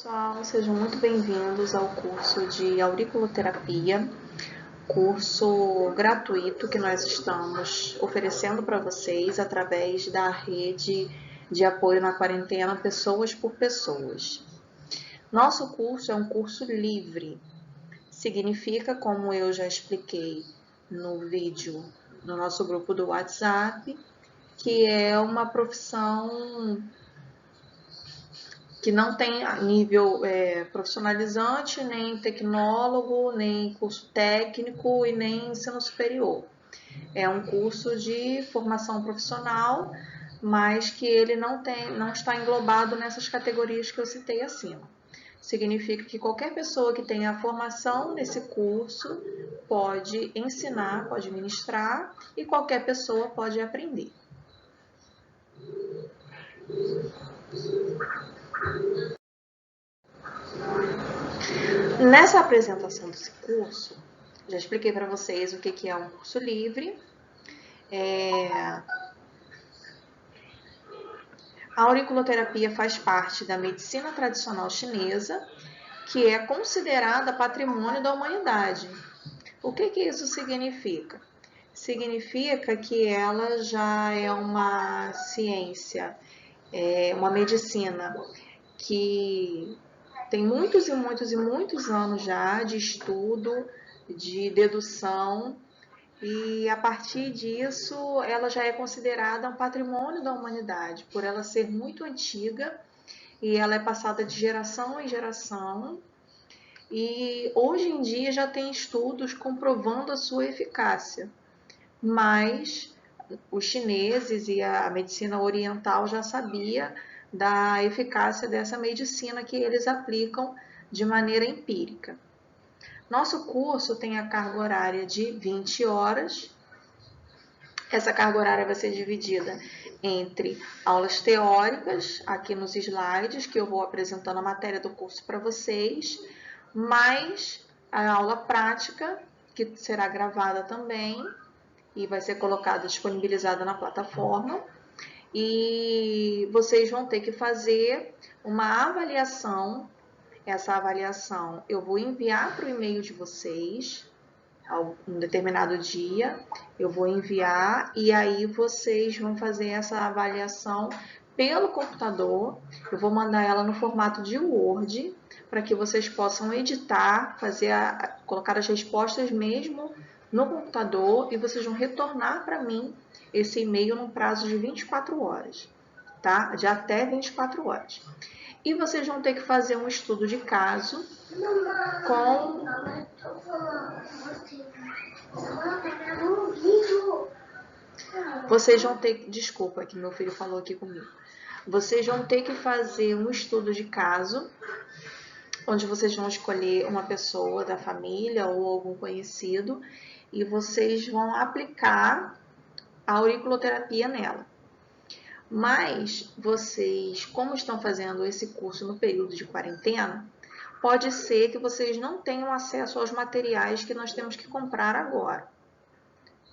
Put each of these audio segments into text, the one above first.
pessoal, sejam muito bem-vindos ao curso de auriculoterapia, curso gratuito que nós estamos oferecendo para vocês através da rede de apoio na quarentena Pessoas por Pessoas. Nosso curso é um curso livre, significa, como eu já expliquei no vídeo no nosso grupo do WhatsApp, que é uma profissão que não tem nível profissionalizante, nem tecnólogo, nem curso técnico e nem ensino superior. É um curso de formação profissional, mas que ele não está englobado nessas categorias que eu citei acima. Significa que qualquer pessoa que tenha formação nesse curso pode ensinar, pode ministrar e qualquer pessoa pode aprender. Nessa apresentação desse curso, já expliquei para vocês o que é um curso livre. A auriculoterapia faz parte da medicina tradicional chinesa, que é considerada patrimônio da humanidade. O que isso significa? Significa que ela já é uma ciência, uma medicina que tem muitos e muitos e muitos anos já de estudo, de dedução, e a partir disso ela já é considerada um patrimônio da humanidade, por ela ser muito antiga e ela é passada de geração em geração. E hoje em dia já tem estudos comprovando a sua eficácia, mas os chineses e a medicina oriental já sabia da eficácia dessa medicina que eles aplicam de maneira empírica. Nosso curso tem a carga horária de 20 horas. Essa carga horária vai ser dividida entre aulas teóricas, aqui nos slides, que eu vou apresentando a matéria do curso para vocês, mais a aula prática, que será gravada também e vai ser colocada, disponibilizada na plataforma. E vocês vão ter que fazer uma avaliação. Essa avaliação eu vou enviar para o e-mail de vocês, um determinado dia, eu vou enviar e aí vocês vão fazer essa avaliação pelo computador. Eu vou mandar ela no formato de Word, para que vocês possam editar, colocar as respostas mesmo no computador e vocês vão retornar para mim esse e-mail no prazo de 24 horas, tá? De até 24 horas. E vocês vão ter que fazer um estudo de caso com... Vocês vão ter... Desculpa que meu filho falou aqui comigo. Vocês vão ter que fazer um estudo de caso, onde vocês vão escolher uma pessoa da família ou algum conhecido e vocês vão aplicar a auriculoterapia nela. Mas vocês, como estão fazendo esse curso no período de quarentena, pode ser que vocês não tenham acesso aos materiais que nós temos que comprar agora,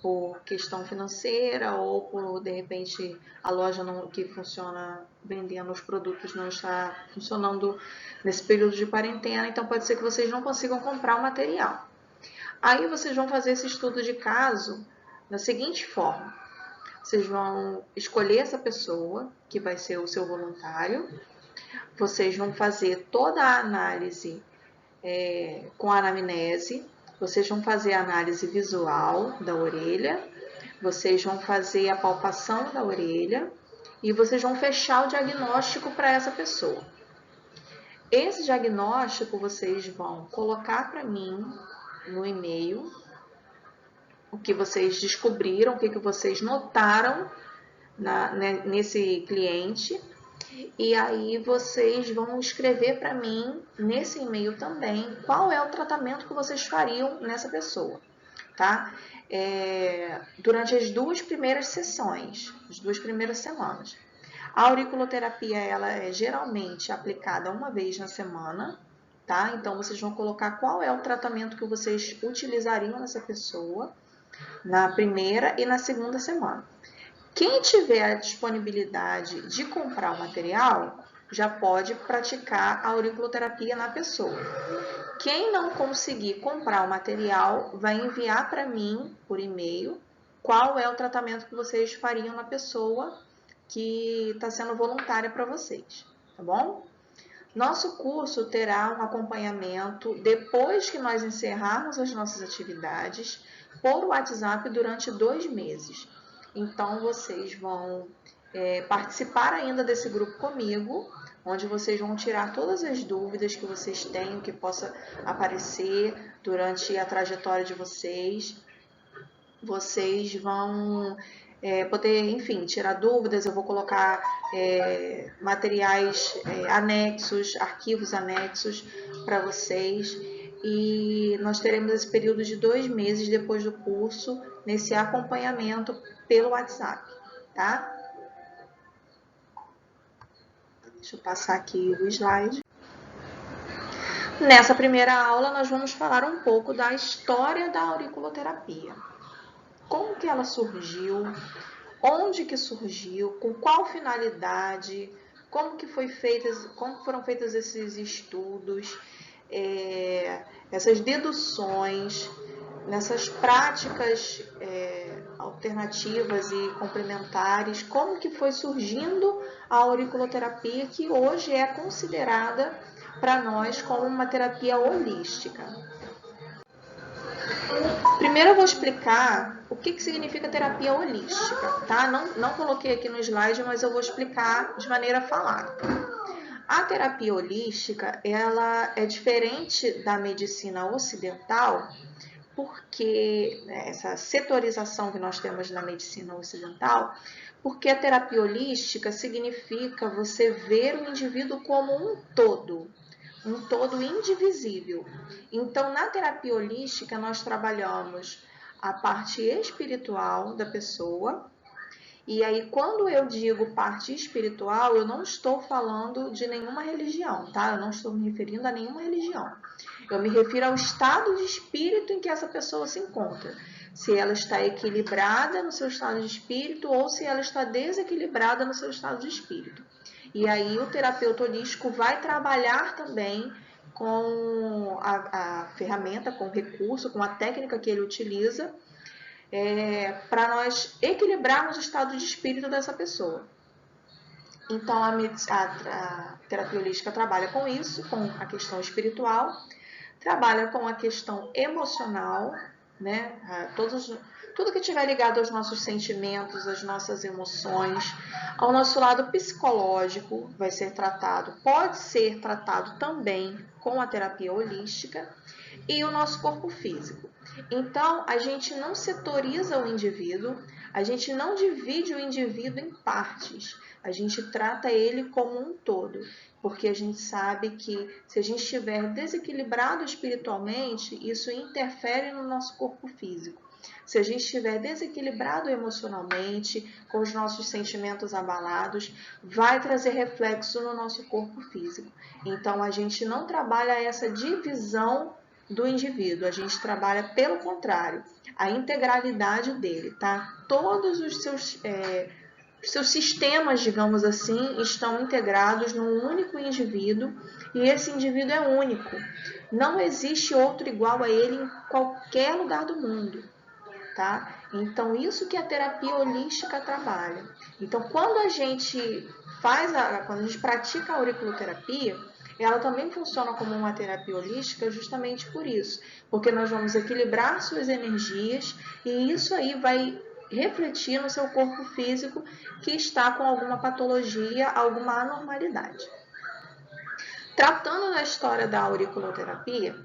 por questão financeira ou por, de repente, a loja que funciona vendendo os produtos não está funcionando nesse período de quarentena, então pode ser que vocês não consigam comprar o material. Aí vocês vão fazer esse estudo de caso da seguinte forma: vocês vão escolher essa pessoa que vai ser o seu voluntário, vocês vão fazer toda a análise com a anamnese, vocês vão fazer a análise visual da orelha, vocês vão fazer a palpação da orelha e vocês vão fechar o diagnóstico para essa pessoa. Esse diagnóstico vocês vão colocar para mim no e-mail, o que vocês descobriram, o que vocês notaram nesse cliente, e aí vocês vão escrever para mim nesse e-mail também qual é o tratamento que vocês fariam nessa pessoa, tá? Durante as 2 primeiras sessões, as 2 primeiras semanas. A auriculoterapia ela é geralmente aplicada uma vez na semana, tá? Então vocês vão colocar qual é o tratamento que vocês utilizariam nessa pessoa na primeira e na segunda semana. Quem tiver a disponibilidade de comprar o material, já pode praticar a auriculoterapia na pessoa. Quem não conseguir comprar o material, vai enviar para mim por e-mail qual é o tratamento que vocês fariam na pessoa que está sendo voluntária para vocês, tá bom? Nosso curso terá um acompanhamento depois que nós encerrarmos as nossas atividades por WhatsApp durante 2 meses. Então, vocês vão participar ainda desse grupo comigo, onde vocês vão tirar todas as dúvidas que vocês têm, que possa aparecer durante a trajetória de vocês. Vocês vão poder, enfim, tirar dúvidas. Eu vou colocar materiais anexos, arquivos anexos para vocês. E nós teremos esse período de 2 meses depois do curso, nesse acompanhamento pelo WhatsApp, tá? Deixa eu passar aqui o slide. Nessa primeira aula, nós vamos falar um pouco da história da auriculoterapia. Como que ela surgiu, onde que surgiu, com qual finalidade, como foram feitos esses estudos, essas deduções, nessas práticas alternativas e complementares, como que foi surgindo a auriculoterapia, que hoje é considerada para nós como uma terapia holística. Primeiro eu vou explicar o que significa terapia holística, tá? Não coloquei aqui no slide, mas eu vou explicar de maneira falada. A terapia holística, ela é diferente da medicina ocidental, porque essa setorização que nós temos na medicina ocidental, porque a terapia holística significa você ver o indivíduo como um todo indivisível. Então, na terapia holística, nós trabalhamos a parte espiritual da pessoa. E aí, quando eu digo parte espiritual, eu não estou falando de nenhuma religião, tá? Eu não estou me referindo a nenhuma religião. Eu me refiro ao estado de espírito em que essa pessoa se encontra. Se ela está equilibrada no seu estado de espírito ou se ela está desequilibrada no seu estado de espírito. E aí o terapeuta holístico vai trabalhar também com a ferramenta, com o recurso, com a técnica que ele utiliza, para nós equilibrarmos o estado de espírito dessa pessoa. Então, a terapia holística trabalha com isso, com a questão espiritual, trabalha com a questão emocional, né? Tudo que estiver ligado aos nossos sentimentos, às nossas emoções, ao nosso lado psicológico vai ser tratado, pode ser tratado também com a terapia holística, e o nosso corpo físico. Então, a gente não setoriza o indivíduo, a gente não divide o indivíduo em partes, a gente trata ele como um todo, porque a gente sabe que se a gente estiver desequilibrado espiritualmente, isso interfere no nosso corpo físico. Se a gente estiver desequilibrado emocionalmente, com os nossos sentimentos abalados, vai trazer reflexo no nosso corpo físico. Então, a gente não trabalha essa divisão do indivíduo, a gente trabalha pelo contrário, a integralidade dele, tá? Todos os seus sistemas, digamos assim, estão integrados num único indivíduo e esse indivíduo é único. Não existe outro igual a ele em qualquer lugar do mundo, tá? Então, isso que a terapia holística trabalha. Então, quando a gente pratica a auriculoterapia, ela também funciona como uma terapia holística justamente por isso, porque nós vamos equilibrar suas energias e isso aí vai refletir no seu corpo físico que está com alguma patologia, alguma anormalidade. Tratando da história da auriculoterapia,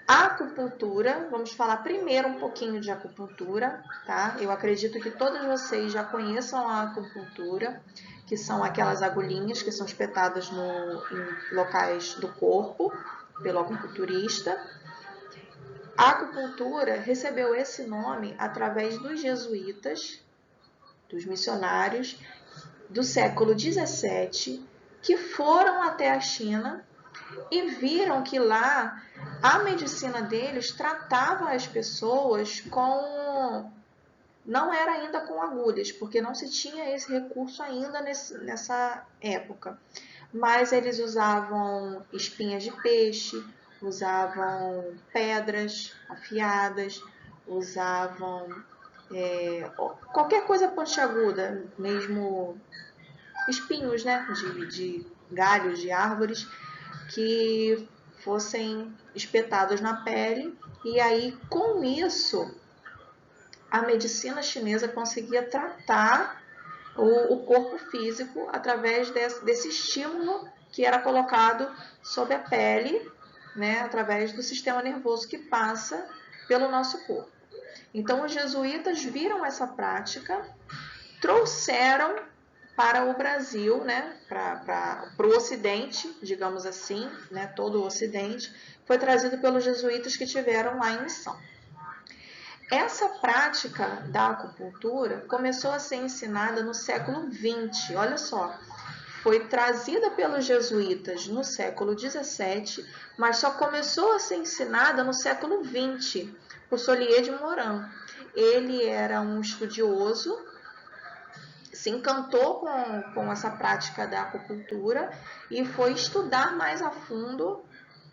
a acupuntura, vamos falar primeiro um pouquinho de acupuntura, tá? Eu acredito que todos vocês já conheçam a acupuntura, que são aquelas agulhinhas que são espetadas em locais do corpo pelo acupunturista. A acupuntura recebeu esse nome através dos jesuítas, dos missionários do século 17, que foram até a China e viram que lá a medicina deles tratava as pessoas com Não era ainda com agulhas, porque não se tinha esse recurso ainda nessa época. Mas eles usavam espinhas de peixe, usavam pedras afiadas, usavam qualquer coisa pontiaguda, mesmo espinhos, né, de galhos de árvores que fossem espetados na pele, e aí com isso a medicina chinesa conseguia tratar o corpo físico através desse estímulo que era colocado sob a pele, né, através do sistema nervoso que passa pelo nosso corpo. Então, os jesuítas viram essa prática, trouxeram para o Brasil, né, para o Ocidente, digamos assim, né, todo o Ocidente, foi trazido pelos jesuítas que tiveram lá em missão. Essa prática da acupuntura começou a ser ensinada no século XX, olha só, foi trazida pelos jesuítas no século XVII, mas só começou a ser ensinada no século XX, por Solier de Morin. Ele era um estudioso, se encantou com essa prática da acupuntura e foi estudar mais a fundo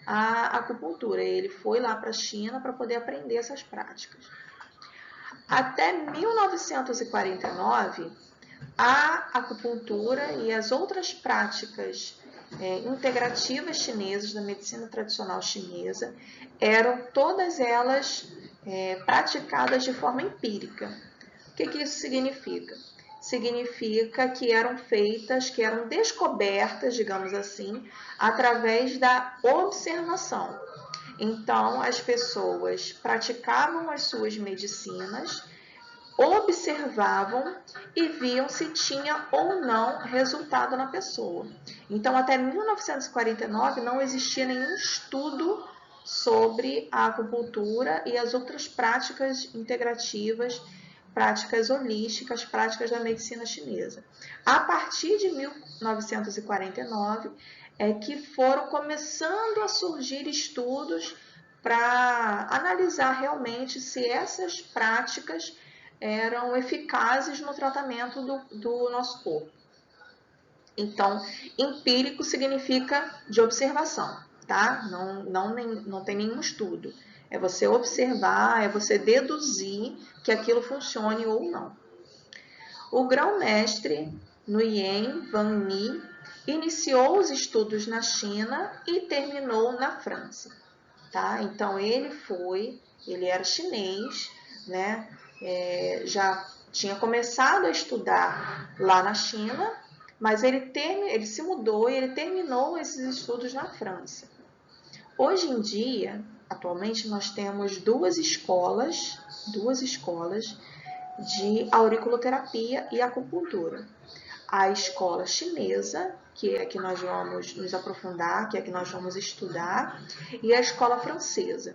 a acupuntura. Ele foi lá para a China para poder aprender essas práticas. Até 1949, a acupuntura e as outras práticas integrativas chinesas, da medicina tradicional chinesa, eram todas elas praticadas de forma empírica. O que isso significa? Significa que eram feitas, que eram descobertas, digamos assim, através da observação. Então, as pessoas praticavam as suas medicinas, observavam e viam se tinha ou não resultado na pessoa. Então, até 1949 não existia nenhum estudo sobre a acupuntura e as outras práticas integrativas, práticas holísticas, práticas da medicina chinesa. A partir de 1949 é que foram começando a surgir estudos para analisar realmente se essas práticas eram eficazes no tratamento do nosso corpo. Então, empírico significa de observação, tá? Não tem nenhum estudo. É você observar, é você deduzir que aquilo funcione ou não. O grão-mestre Nguyen Van Nhi iniciou os estudos na China e terminou na França, tá? Então, ele era chinês, né? Já tinha começado a estudar lá na China, mas ele se mudou e ele terminou esses estudos na França. Hoje em dia, atualmente, nós temos duas escolas de auriculoterapia e acupuntura. A escola chinesa, que é a que nós vamos nos aprofundar, que é a que nós vamos estudar, e a escola francesa.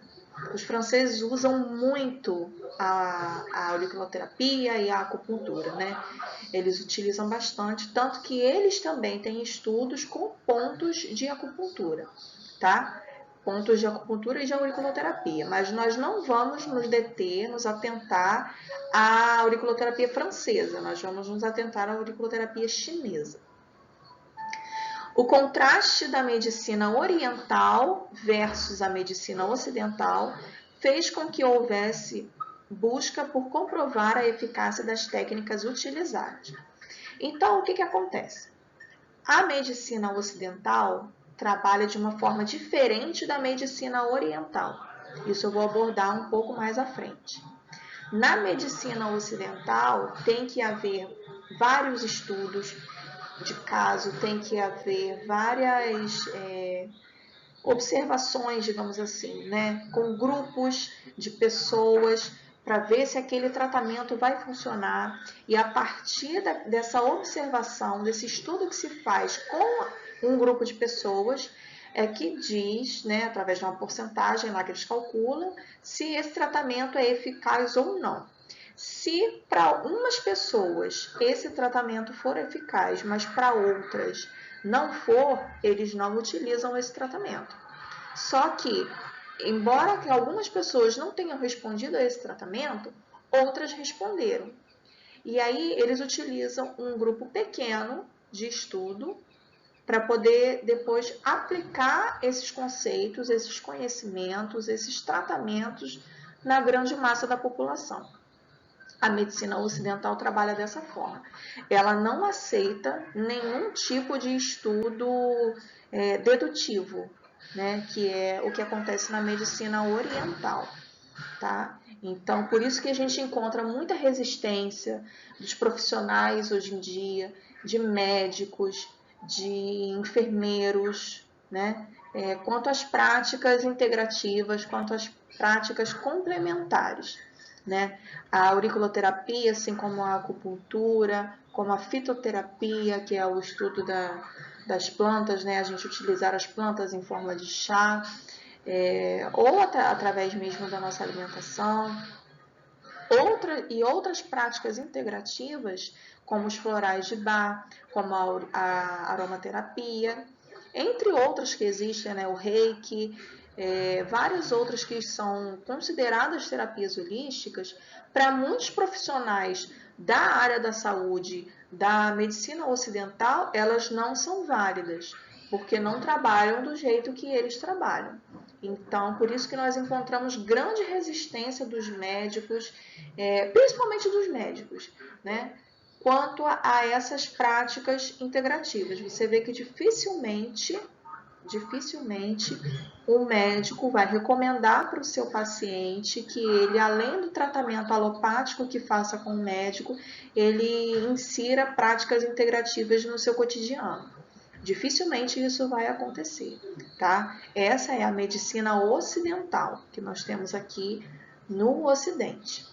Os franceses usam muito a auriculoterapia e a acupuntura, né? Eles utilizam bastante, tanto que eles também têm estudos com pontos de acupuntura, tá? Pontos de acupuntura e de auriculoterapia, mas nós não vamos nos deter, nos atentar à auriculoterapia francesa, nós vamos nos atentar à auriculoterapia chinesa. O contraste da medicina oriental versus a medicina ocidental fez com que houvesse busca por comprovar a eficácia das técnicas utilizadas. Então, o que acontece? A medicina ocidental trabalha de uma forma diferente da medicina oriental. Isso eu vou abordar um pouco mais à frente. Na medicina ocidental, tem que haver vários estudos de caso, tem que haver várias observações, digamos assim, né, com grupos de pessoas para ver se aquele tratamento vai funcionar, e a partir dessa observação, desse estudo que se faz com um grupo de pessoas, é que diz, né, através de uma porcentagem lá que eles calculam, se esse tratamento é eficaz ou não. Se para umas pessoas esse tratamento for eficaz, mas para outras não for, eles não utilizam esse tratamento. Só que, embora que algumas pessoas não tenham respondido a esse tratamento, outras responderam. E aí eles utilizam um grupo pequeno de estudo para poder depois aplicar esses conceitos, esses conhecimentos, esses tratamentos na grande massa da população. A medicina ocidental trabalha dessa forma. Ela não aceita nenhum tipo de estudo dedutivo, né, que é o que acontece na medicina oriental. Tá? Então, por isso que a gente encontra muita resistência dos profissionais hoje em dia, de médicos, de enfermeiros, né? Quanto às práticas integrativas, quanto às práticas complementares, né? A auriculoterapia, assim como a acupuntura, como a fitoterapia, que é o estudo das plantas, né? A gente utilizar as plantas em forma de chá, ou através mesmo da nossa alimentação, outras práticas integrativas, como os florais de Bach, como a aromaterapia, entre outras que existem, né, o reiki, várias outras que são consideradas terapias holísticas. Para muitos profissionais da área da saúde, da medicina ocidental, elas não são válidas, porque não trabalham do jeito que eles trabalham. Então, por isso que nós encontramos grande resistência dos médicos, principalmente dos médicos, né? Quanto a essas práticas integrativas. Você vê que dificilmente o médico vai recomendar para o seu paciente que ele, além do tratamento alopático que faça com o médico, ele insira práticas integrativas no seu cotidiano. Dificilmente isso vai acontecer, tá? Essa é a medicina ocidental que nós temos aqui no Ocidente.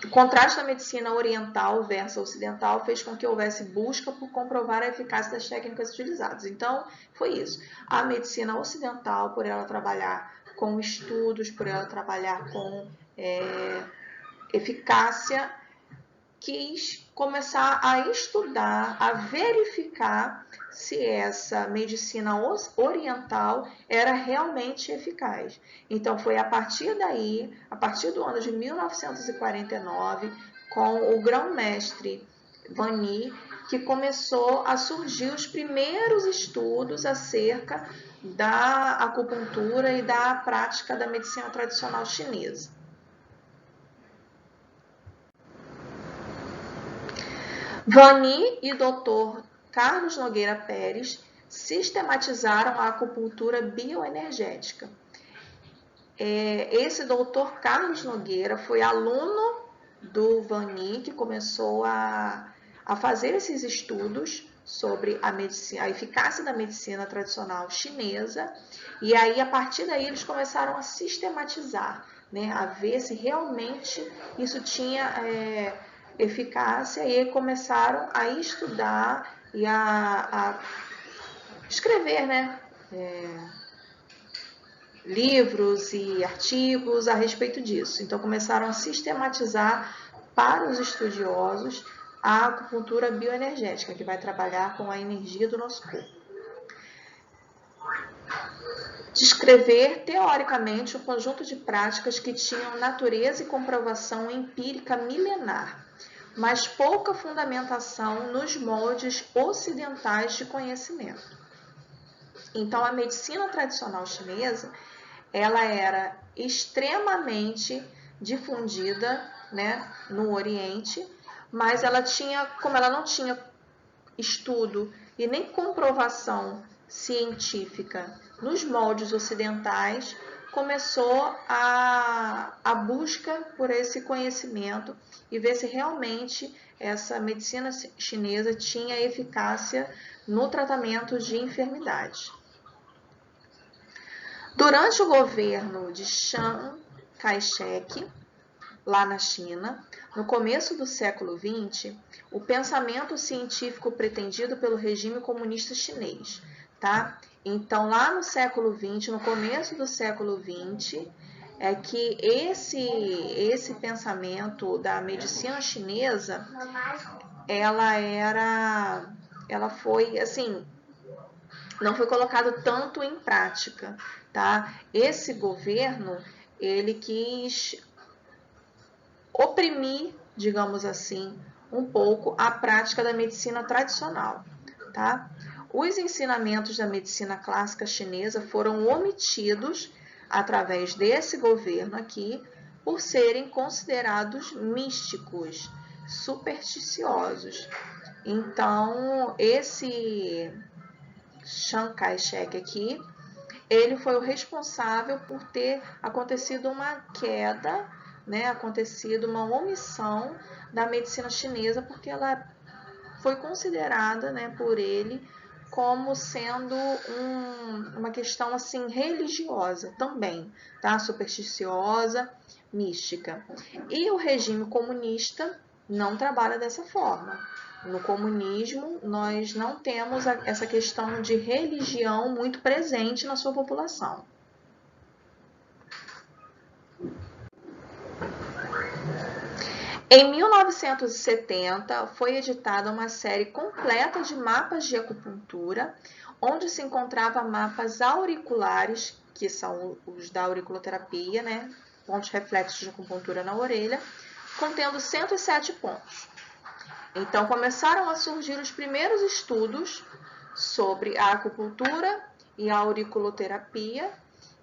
O contraste da medicina oriental versus ocidental fez com que houvesse busca por comprovar a eficácia das técnicas utilizadas. Então, foi isso. A medicina ocidental, por ela trabalhar com estudos, por ela trabalhar com eficácia, quis começar a estudar, a verificar se essa medicina oriental era realmente eficaz. Então, foi a partir daí, a partir do ano de 1949, com o grão-mestre Vani, que começou a surgir os primeiros estudos acerca da acupuntura e da prática da medicina tradicional chinesa. Vani e Dr. Carlos Nogueira Pérez sistematizaram a acupuntura bioenergética. Esse Dr. Carlos Nogueira foi aluno do Vani, que começou a fazer esses estudos sobre a eficácia da medicina tradicional chinesa, e aí a partir daí eles começaram a sistematizar, né, a ver se realmente isso tinha eficácia, e começaram a estudar e a escrever, né, livros e artigos a respeito disso. Então começaram a sistematizar para os estudiosos a acupuntura bioenergética, que vai trabalhar com a energia do nosso corpo. Descrever teoricamente o conjunto de práticas que tinham natureza e comprovação empírica milenar, mas pouca fundamentação nos moldes ocidentais de conhecimento. Então, a medicina tradicional chinesa, ela era extremamente difundida, né, no Oriente, mas ela tinha, como ela não tinha estudo e nem comprovação científica nos moldes ocidentais, começou a busca por esse conhecimento e ver se realmente essa medicina chinesa tinha eficácia no tratamento de enfermidades. Durante o governo de Chiang Kai-shek, lá na China, no começo do século XX, o pensamento científico pretendido pelo regime comunista chinês, tá? Então, lá no século XX, no começo do século XX, é que esse pensamento da medicina chinesa, ela foi, assim, não foi colocado tanto em prática, tá? Esse governo, ele quis oprimir, digamos assim, um pouco a prática da medicina tradicional, tá? Os ensinamentos da medicina clássica chinesa foram omitidos através desse governo aqui por serem considerados místicos, supersticiosos. Então, esse Chiang Kai-shek aqui, ele foi o responsável por ter acontecido uma queda, né, acontecido uma omissão da medicina chinesa, porque ela foi considerada, né, por ele como sendo uma questão assim religiosa também, tá? Supersticiosa, mística. E o regime comunista não trabalha dessa forma. No comunismo, nós não temos essa questão de religião muito presente na sua população. Em 1970, foi editada uma série completa de mapas de acupuntura, onde se encontrava mapas auriculares, que são os da auriculoterapia, né? Pontos reflexos de acupuntura na orelha, contendo 107 pontos. Então, começaram a surgir os primeiros estudos sobre a acupuntura e a auriculoterapia.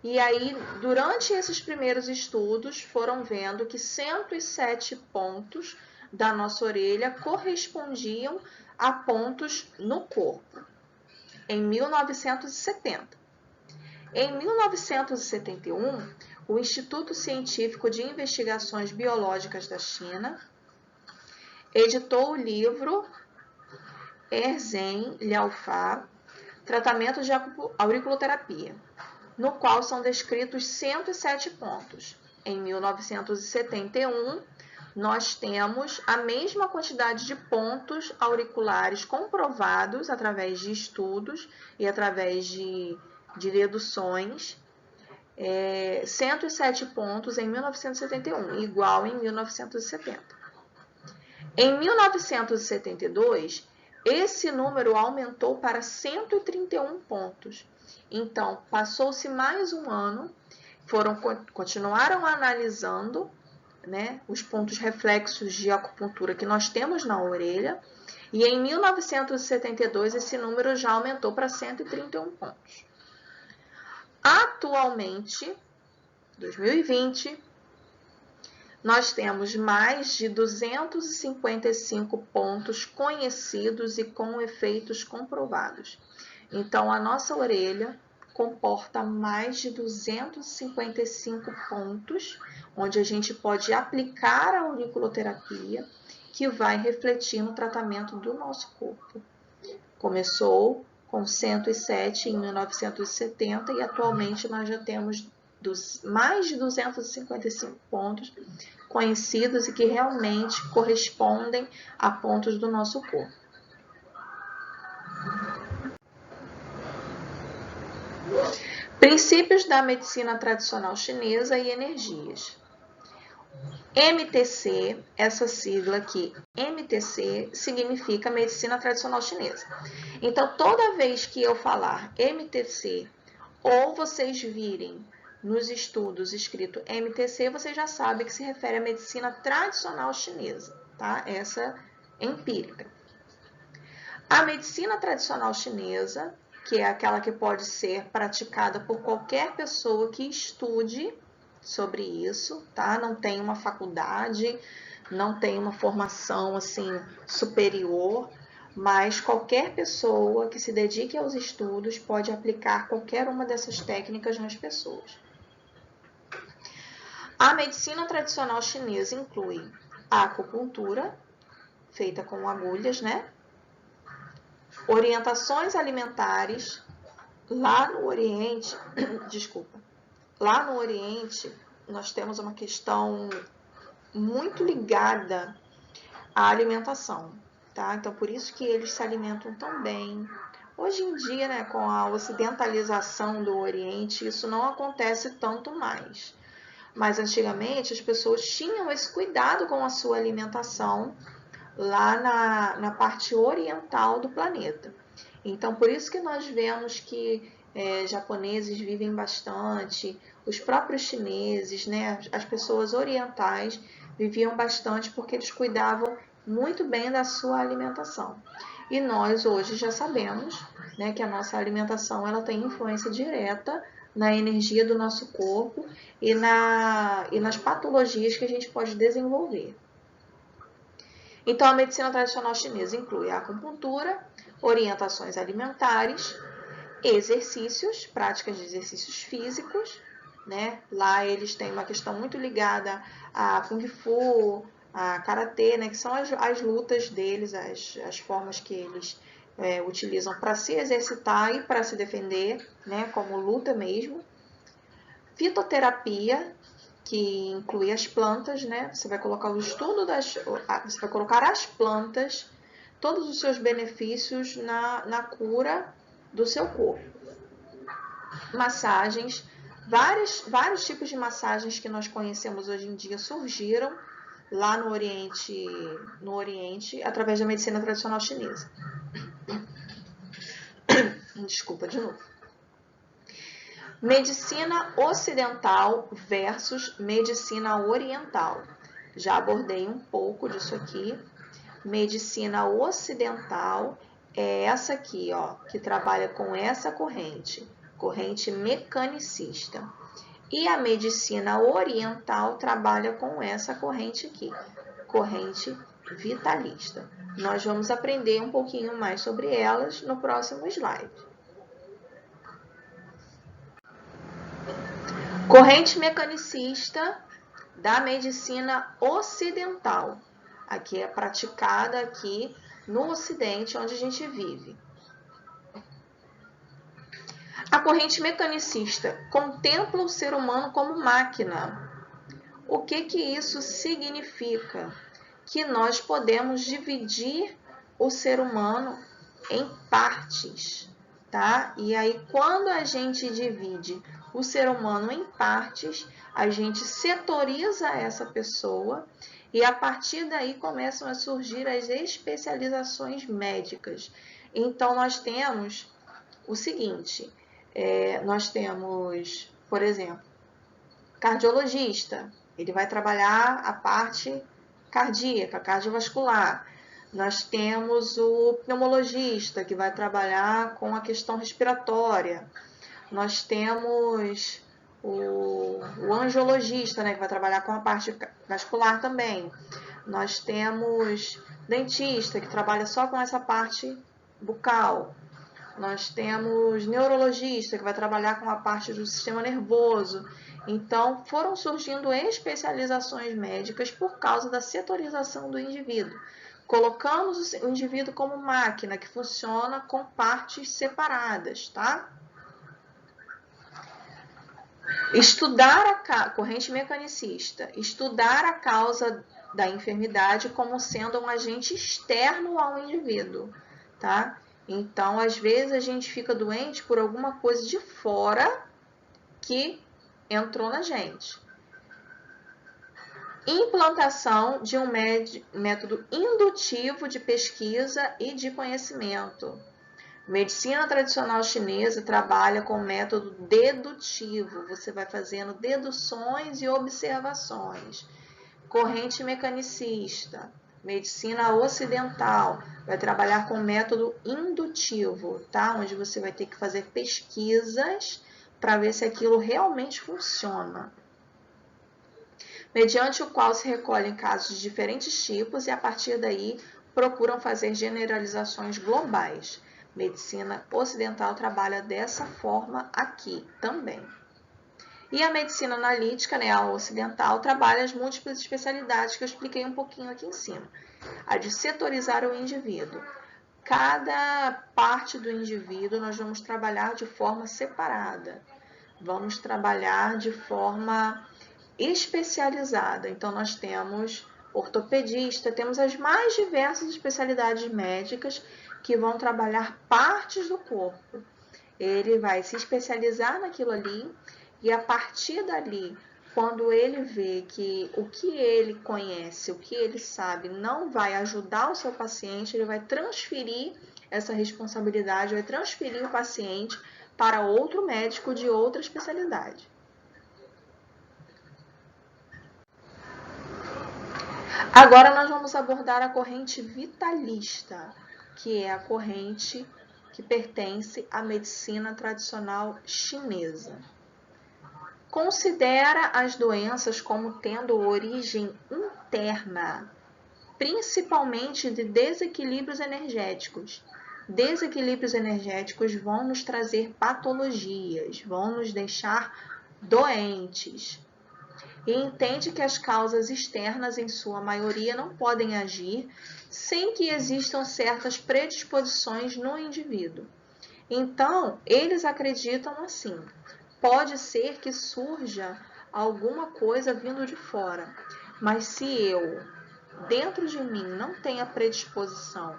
E aí, durante esses primeiros estudos, foram vendo que 107 pontos da nossa orelha correspondiam a pontos no corpo, em 1970. Em 1971, o Instituto Científico de Investigações Biológicas da China editou o livro Erzhen Liaofan, Tratamento de Auriculoterapia, no qual são descritos 107 pontos. Em 1971, nós temos a mesma quantidade de pontos auriculares comprovados através de estudos e através de deduções, 107 pontos em 1971, igual em 1970. Em 1972, esse número aumentou para 131 pontos. Então, passou-se mais um ano, continuaram analisando, né, os pontos reflexos de acupuntura que nós temos na orelha, e em 1972 esse número já aumentou para 131 pontos. Atualmente, 2020, nós temos mais de 255 pontos conhecidos e com efeitos comprovados. Então, a nossa orelha comporta mais de 255 pontos, onde a gente pode aplicar a auriculoterapia, que vai refletir no tratamento do nosso corpo. Começou com 107 em 1970 e atualmente nós já temos mais de 255 pontos conhecidos e que realmente correspondem a pontos do nosso corpo. Princípios da medicina tradicional chinesa e energias. MTC, essa sigla aqui, MTC, significa medicina tradicional chinesa. Então, toda vez que eu falar MTC, ou vocês virem nos estudos escrito MTC, você já sabe que se refere à medicina tradicional chinesa, tá? Essa é empírica. A medicina tradicional chinesa, que é aquela que pode ser praticada por qualquer pessoa que estude sobre isso, tá? Não tem uma faculdade, não tem uma formação assim superior, mas qualquer pessoa que se dedique aos estudos pode aplicar qualquer uma dessas técnicas nas pessoas. A medicina tradicional chinesa inclui a acupuntura, feita com agulhas, né? Orientações alimentares. Lá no Oriente, lá no Oriente, nós temos uma questão muito ligada à alimentação, tá? Então, por isso que eles se alimentam tão bem. Hoje em dia, né, com a ocidentalização do Oriente, isso não acontece tanto mais. Mas antigamente as pessoas tinham esse cuidado com a sua alimentação lá na parte oriental do planeta. Então, por isso que nós vemos que japoneses vivem bastante, os próprios chineses, né, as pessoas orientais viviam bastante porque eles cuidavam muito bem da sua alimentação. E nós hoje já sabemos, né, que a nossa alimentação ela tem influência direta na energia do nosso corpo e nas patologias que a gente pode desenvolver. Então, a medicina tradicional chinesa inclui a acupuntura, orientações alimentares, exercícios, práticas de exercícios físicos, né? Lá eles têm uma questão muito ligada a Kung Fu, a Karatê, né? Que são as lutas deles, as formas que eles utilizam para se exercitar e para se defender, né? Como luta mesmo. Fitoterapia, que inclui as plantas, né? Você vai colocar o estudo você vai colocar as plantas, todos os seus benefícios na cura do seu corpo. Massagens, vários tipos de massagens que nós conhecemos hoje em dia surgiram lá no Oriente através da medicina tradicional chinesa. Desculpa de novo. Medicina ocidental versus medicina oriental. Já abordei um pouco disso aqui. Medicina ocidental é essa aqui, ó, que trabalha com essa corrente mecanicista. E a medicina oriental trabalha com essa corrente aqui, corrente vitalista. Nós vamos aprender um pouquinho mais sobre elas no próximo slide. Corrente mecanicista da medicina ocidental. Aqui é praticada aqui no Ocidente, onde a gente vive. A corrente mecanicista contempla o ser humano como máquina. O que isso significa? Que nós podemos dividir o ser humano em partes, tá? E aí, quando a gente divide o ser humano em partes, a gente setoriza essa pessoa e a partir daí começam a surgir as especializações médicas. Então, nós temos o seguinte, nós temos, por exemplo, cardiologista, ele vai trabalhar a parte cardíaca, cardiovascular. Nós temos o pneumologista, que vai trabalhar com a questão respiratória. Nós temos o angiologista, né, que vai trabalhar com a parte vascular também. Nós temos dentista, que trabalha só com essa parte bucal. Nós temos neurologista, que vai trabalhar com a parte do sistema nervoso. Então, foram surgindo especializações médicas por causa da setorização do indivíduo. Colocamos o indivíduo como máquina que funciona com partes separadas, tá? Estudar a corrente mecanicista, estudar a causa da enfermidade como sendo um agente externo ao indivíduo, tá? Então, às vezes a gente fica doente por alguma coisa de fora que entrou na gente. Implantação de um método indutivo de pesquisa e de conhecimento. Medicina tradicional chinesa trabalha com método dedutivo. Você vai fazendo deduções e observações. Corrente mecanicista. Medicina ocidental vai trabalhar com método indutivo, tá? Onde você vai ter que fazer pesquisas para ver se aquilo realmente funciona. Mediante o qual se recolhem casos de diferentes tipos e a partir daí procuram fazer generalizações globais. Medicina ocidental trabalha dessa forma aqui também. E a medicina analítica, né, a ocidental, trabalha as múltiplas especialidades que eu expliquei um pouquinho aqui em cima. A de setorizar o indivíduo. Cada parte do indivíduo nós vamos trabalhar de forma separada. Vamos trabalhar de forma especializada. Então, nós temos ortopedista, temos as mais diversas especialidades médicas que vão trabalhar partes do corpo. Ele vai se especializar naquilo ali e a partir dali, quando ele vê que o que ele conhece, o que ele sabe não vai ajudar o seu paciente, ele vai transferir essa responsabilidade, vai transferir o paciente para outro médico de outra especialidade. Agora nós vamos abordar a corrente vitalista, que é a corrente que pertence à medicina tradicional chinesa. Considera as doenças como tendo origem interna, principalmente de desequilíbrios energéticos. Desequilíbrios energéticos vão nos trazer patologias, vão nos deixar doentes. E entende que as causas externas, em sua maioria, não podem agir sem que existam certas predisposições no indivíduo. Então, eles acreditam assim: pode ser que surja alguma coisa vindo de fora, mas se eu, dentro de mim, não tenho a predisposição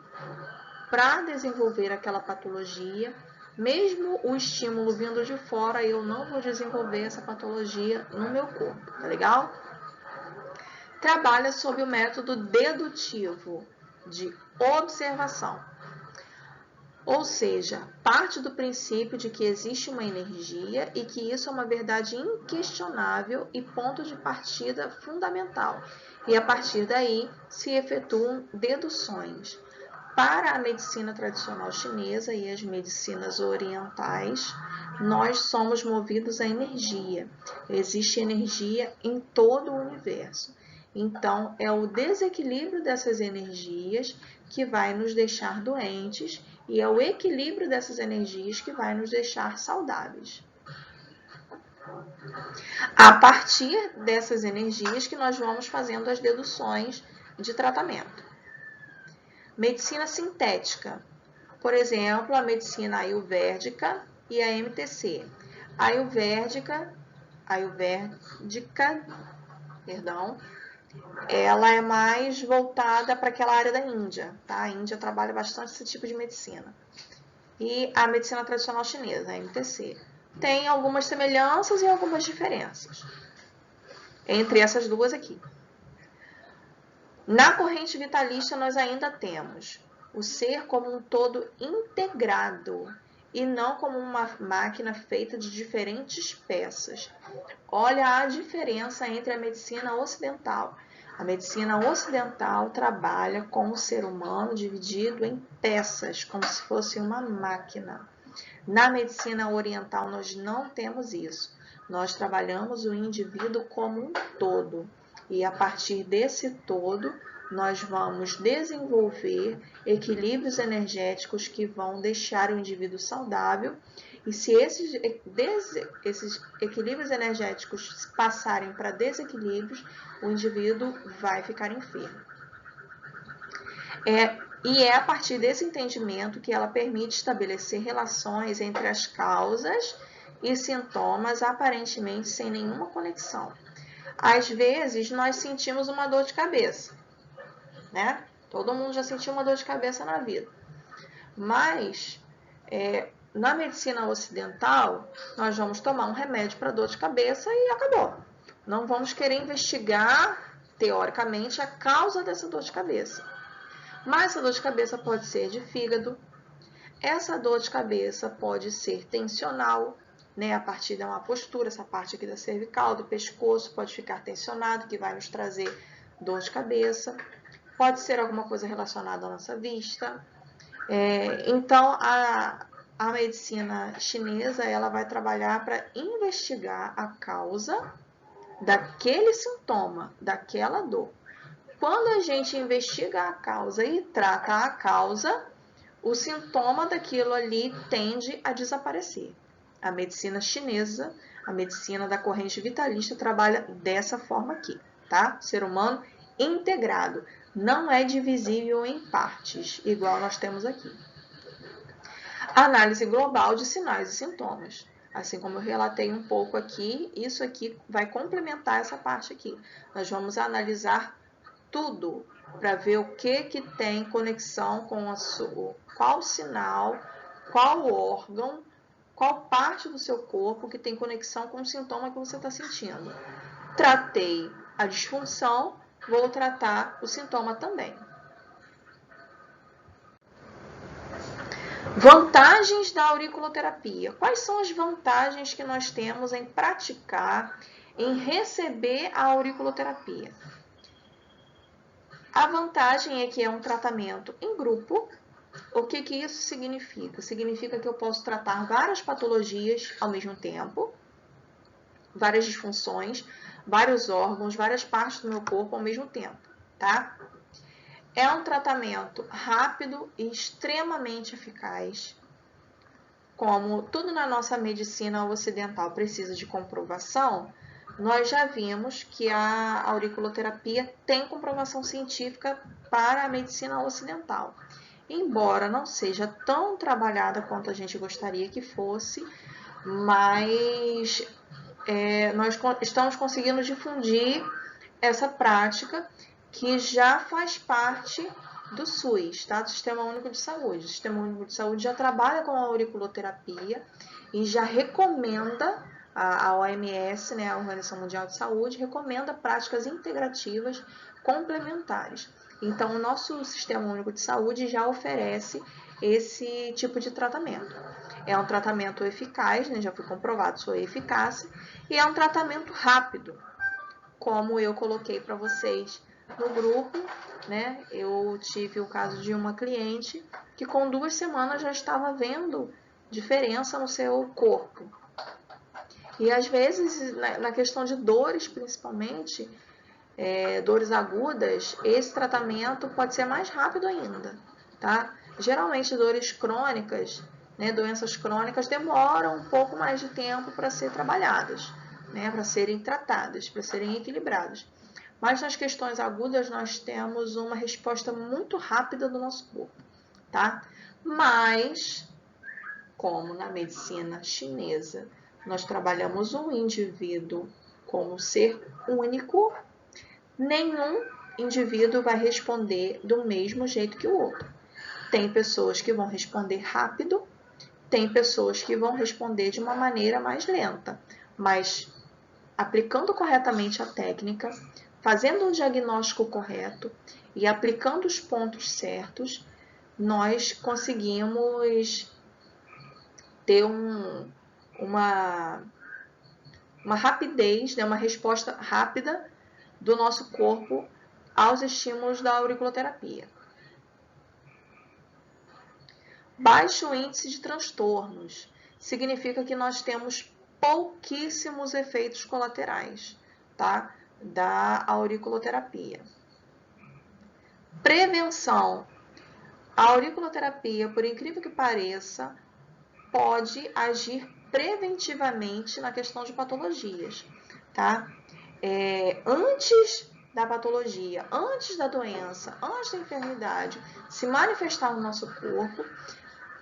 para desenvolver aquela patologia, mesmo o estímulo vindo de fora, eu não vou desenvolver essa patologia no meu corpo, tá legal? Trabalha sob o método dedutivo de observação. Ou seja, parte do princípio de que existe uma energia e que isso é uma verdade inquestionável e ponto de partida fundamental. E a partir daí se efetuam deduções. Para a medicina tradicional chinesa e as medicinas orientais, nós somos movidos à energia. Existe energia em todo o universo. Então, é o desequilíbrio dessas energias que vai nos deixar doentes e é o equilíbrio dessas energias que vai nos deixar saudáveis. A partir dessas energias que nós vamos fazendo as deduções de tratamento. Medicina sintética, por exemplo, a medicina ayurvédica e a MTC. Ayurvédica, ela é mais voltada para aquela área da Índia, tá? A Índia trabalha bastante esse tipo de medicina. E a medicina tradicional chinesa, a MTC, tem algumas semelhanças e algumas diferenças entre essas duas aqui. Na corrente vitalista, nós ainda temos o ser como um todo integrado e não como uma máquina feita de diferentes peças. Olha a diferença entre a medicina ocidental. A medicina ocidental trabalha com o ser humano dividido em peças, como se fosse uma máquina. Na medicina oriental, nós não temos isso. Nós trabalhamos o indivíduo como um todo. E a partir desse todo, nós vamos desenvolver equilíbrios energéticos que vão deixar o indivíduo saudável. E se esses equilíbrios energéticos passarem para desequilíbrios, o indivíduo vai ficar enfermo. E é a partir desse entendimento que ela permite estabelecer relações entre as causas e sintomas aparentemente sem nenhuma conexão. Às vezes, nós sentimos uma dor de cabeça, né? Todo mundo já sentiu uma dor de cabeça na vida. Mas, na medicina ocidental, nós vamos tomar um remédio para dor de cabeça e acabou. Não vamos querer investigar, teoricamente, a causa dessa dor de cabeça. Mas essa dor de cabeça pode ser de fígado, essa dor de cabeça pode ser tensional, né? A partir de uma postura, essa parte aqui da cervical, do pescoço, pode ficar tensionado, que vai nos trazer dor de cabeça. Pode ser alguma coisa relacionada à nossa vista. Então, a medicina chinesa, ela vai trabalhar para investigar a causa daquele sintoma, daquela dor. Quando a gente investiga a causa e trata a causa, o sintoma daquilo ali tende a desaparecer. A medicina chinesa, a medicina da corrente vitalista, trabalha dessa forma aqui, tá? Ser humano integrado, não é divisível em partes, igual nós temos aqui. Análise global de sinais e sintomas. Assim como eu relatei um pouco aqui, isso aqui vai complementar essa parte aqui. Nós vamos analisar tudo para ver o que tem conexão com qual sinal, qual órgão, qual parte do seu corpo que tem conexão com o sintoma que você está sentindo. Tratei a disfunção, vou tratar o sintoma também. Vantagens da auriculoterapia. Quais são as vantagens que nós temos em praticar, em receber a auriculoterapia? A vantagem é que é um tratamento em grupo. O que isso significa? Significa que eu posso tratar várias patologias ao mesmo tempo, várias disfunções, vários órgãos, várias partes do meu corpo ao mesmo tempo, tá? É um tratamento rápido e extremamente eficaz. Como tudo na nossa medicina ocidental precisa de comprovação, nós já vimos que a auriculoterapia tem comprovação científica para a medicina ocidental. Embora não seja tão trabalhada quanto a gente gostaria que fosse, mas nós estamos conseguindo difundir essa prática que já faz parte do SUS, tá? Do Sistema Único de Saúde. O Sistema Único de Saúde já trabalha com a auriculoterapia e já recomenda, a OMS, né, a Organização Mundial de Saúde, recomenda práticas integrativas complementares. Então, o nosso Sistema Único de Saúde já oferece esse tipo de tratamento. É um tratamento eficaz, né, já foi comprovado sua eficácia, e é um tratamento rápido, como eu coloquei para vocês no grupo, né? Eu tive o caso de uma cliente que com 2 semanas já estava vendo diferença no seu corpo. E às vezes, na questão de dores principalmente, dores agudas, esse tratamento pode ser mais rápido ainda, tá? Geralmente dores crônicas, né, doenças crônicas demoram um pouco mais de tempo para ser trabalhadas, né, para serem tratadas, para serem equilibradas. Mas nas questões agudas nós temos uma resposta muito rápida do nosso corpo, tá? Mas, como na medicina chinesa, nós trabalhamos um indivíduo como ser único, nenhum indivíduo vai responder do mesmo jeito que o outro. Tem pessoas que vão responder rápido, tem pessoas que vão responder de uma maneira mais lenta, mas aplicando corretamente a técnica, fazendo um diagnóstico correto e aplicando os pontos certos, nós conseguimos ter uma rapidez, né, uma resposta rápida do nosso corpo aos estímulos da auriculoterapia. Baixo índice de transtornos significa que nós temos pouquíssimos efeitos colaterais, tá? Da auriculoterapia. Prevenção. A auriculoterapia, por incrível que pareça, pode agir preventivamente na questão de patologias, tá? Antes da patologia, antes da doença, antes da enfermidade se manifestar no nosso corpo,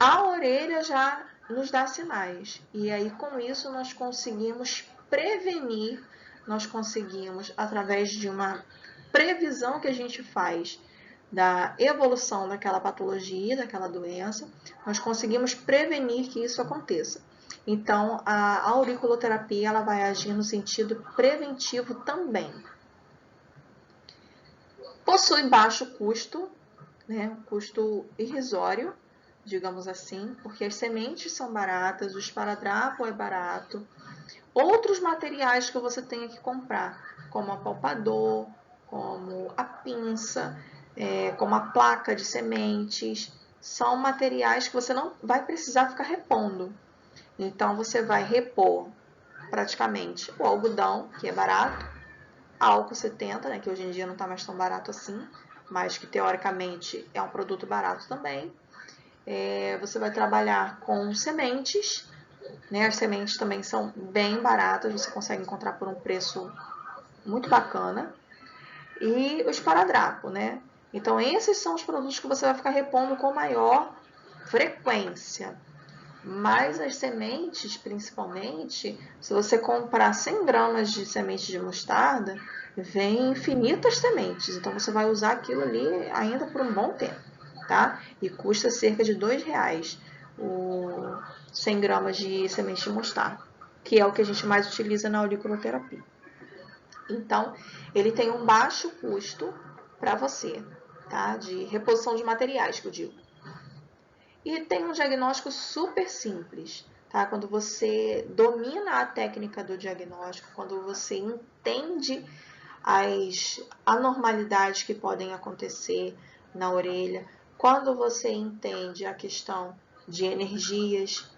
a orelha já nos dá sinais. E aí, com isso, nós conseguimos prevenir, nós conseguimos, através de uma previsão que a gente faz da evolução daquela patologia, daquela doença, nós conseguimos prevenir que isso aconteça. Então, a auriculoterapia ela vai agir no sentido preventivo também. Possui baixo custo, né, um custo irrisório, digamos assim, porque as sementes são baratas, o esparadrapo é barato. Outros materiais que você tenha que comprar, como apalpador, como a pinça, como a placa de sementes, são materiais que você não vai precisar ficar repondo. Então, você vai repor praticamente o algodão, que é barato, álcool 70, né, que hoje em dia não está mais tão barato assim, mas que teoricamente é um produto barato também. Você vai trabalhar com sementes, né? As sementes também são bem baratas, você consegue encontrar por um preço muito bacana. E o esparadrapo, né? Então, esses são os produtos que você vai ficar repondo com maior frequência. Mas as sementes, principalmente, se você comprar 100 gramas de semente de mostarda, vem infinitas sementes. Então, você vai usar aquilo ali ainda por um bom tempo, tá? E custa cerca de R$2 o 100 gramas de semente de mostarda, que é o que a gente mais utiliza na auriculoterapia. Então, ele tem um baixo custo para você, tá? De reposição de materiais, que eu digo. E tem um diagnóstico super simples, tá? Quando você domina a técnica do diagnóstico, quando você entende as anormalidades que podem acontecer na orelha, quando você entende a questão de energias,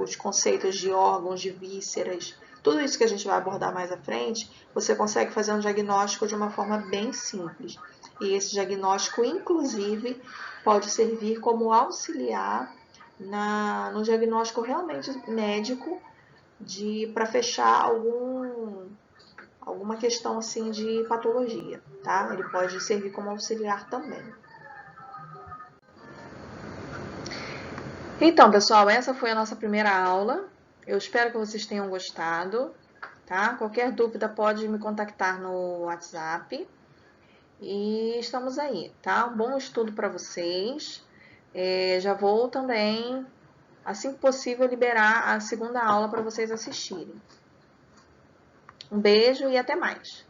os conceitos de órgãos, de vísceras, tudo isso que a gente vai abordar mais à frente, você consegue fazer um diagnóstico de uma forma bem simples. E esse diagnóstico, inclusive, pode servir como auxiliar no diagnóstico realmente médico para fechar alguma questão assim de patologia, tá? Ele pode servir como auxiliar também. Então, pessoal, essa foi a nossa primeira aula. Eu espero que vocês tenham gostado, tá? Qualquer dúvida pode me contactar no WhatsApp. E estamos aí, tá? Um bom estudo para vocês. Já vou também, assim que possível, liberar a segunda aula para vocês assistirem. Um beijo e até mais!